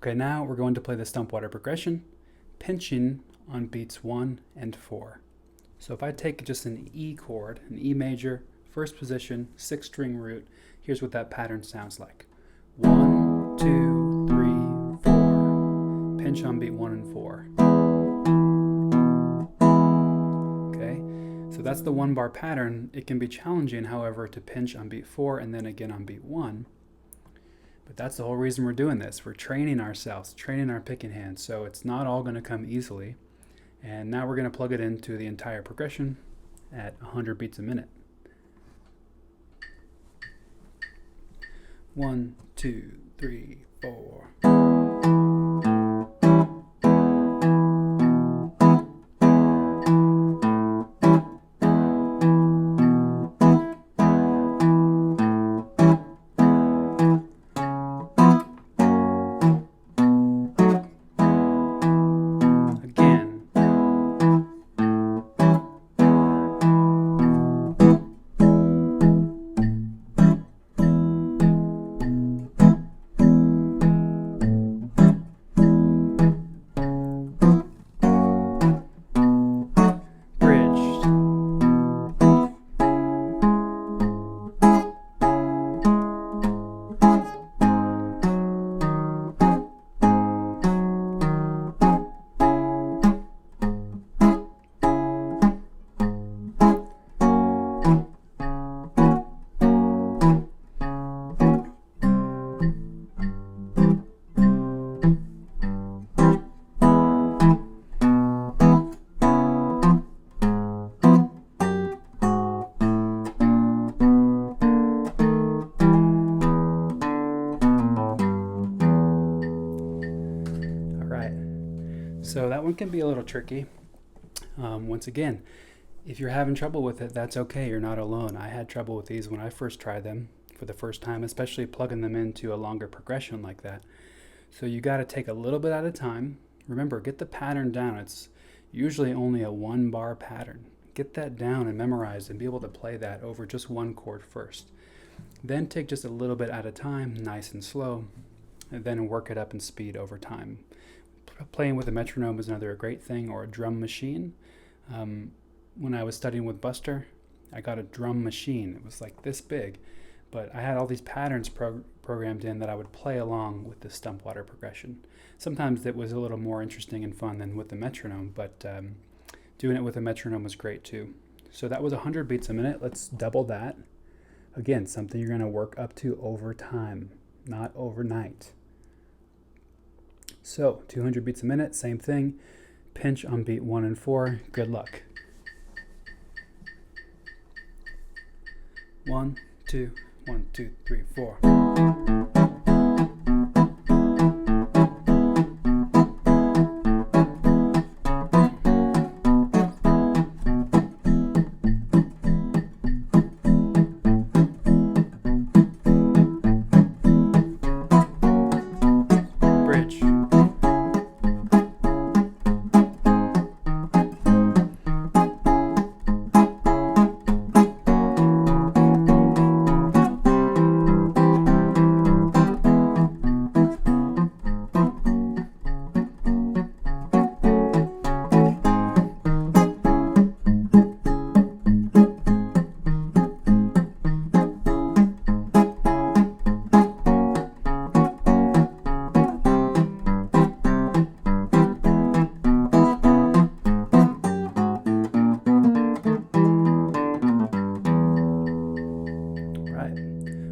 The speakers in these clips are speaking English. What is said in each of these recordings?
Okay, now we're going to play the stump water progression, pinching on beats 1 and 4. So if I take just an E chord, an E major, first position, 6-string root, here's what that pattern sounds like. 1, 2, 3, 4. Pinch on beat 1 and 4. Okay, so that's the 1-bar pattern. It can be challenging, however, to pinch on beat 4 and then again on beat 1. But that's the whole reason we're doing this. We're training ourselves, training our picking hands, so it's not all going to come easily. And now we're going to plug it into the entire progression at 100 beats a minute. 1, 2, 3, 4. So that one can be a little tricky. Once again, if you're having trouble with it, that's okay. You're not alone. I had trouble with these when I first tried them for the first time, especially plugging them into a longer progression like that. So you got to take a little bit at a time. Remember, get the pattern down. It's usually only a 1-bar pattern. Get that down and memorize and be able to play that over just one chord first. Then take just a little bit at a time, nice and slow, and then work it up in speed over time. Playing with a metronome is another great thing, or a drum machine. When I was studying with Buster, I got a drum machine. It was like this big, but I had all these patterns programmed in that I would play along with the stump water progression. Sometimes it was a little more interesting and fun than with the metronome, but doing it with a metronome was great too. So that was 100 beats a minute. Let's double that. Again, something you're going to work up to over time, not overnight. So 200 beats a minute, same thing. Pinch on beat 1 and 4. Good luck. 1, 2, 1, 2, 3, 4.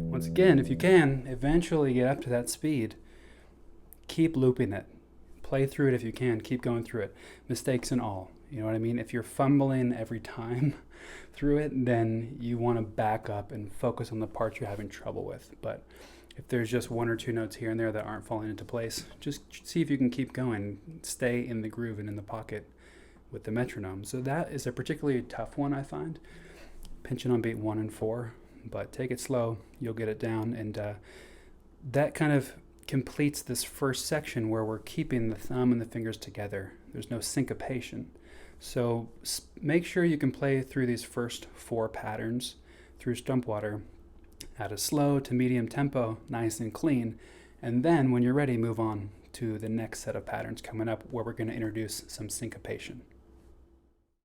Once again, if you can eventually get up to that speed, keep looping it. Play through it if you can. Keep going through it. Mistakes and all. You know what I mean? If you're fumbling every time through it, then you want to back up and focus on the parts you're having trouble with. But if there's just 1 or 2 notes here and there that aren't falling into place, just see if you can keep going. Stay in the groove and in the pocket with the metronome. So that is a particularly tough one, I find. Pinching on beat 1 and 4. But take it slow, you'll get it down, and that kind of completes this first section where we're keeping the thumb and the fingers together. There's no syncopation. So make sure you can play through these first 4 patterns through stump water at a slow to medium tempo, nice and clean, and then when you're ready, move on to the next set of patterns coming up where we're going to introduce some syncopation.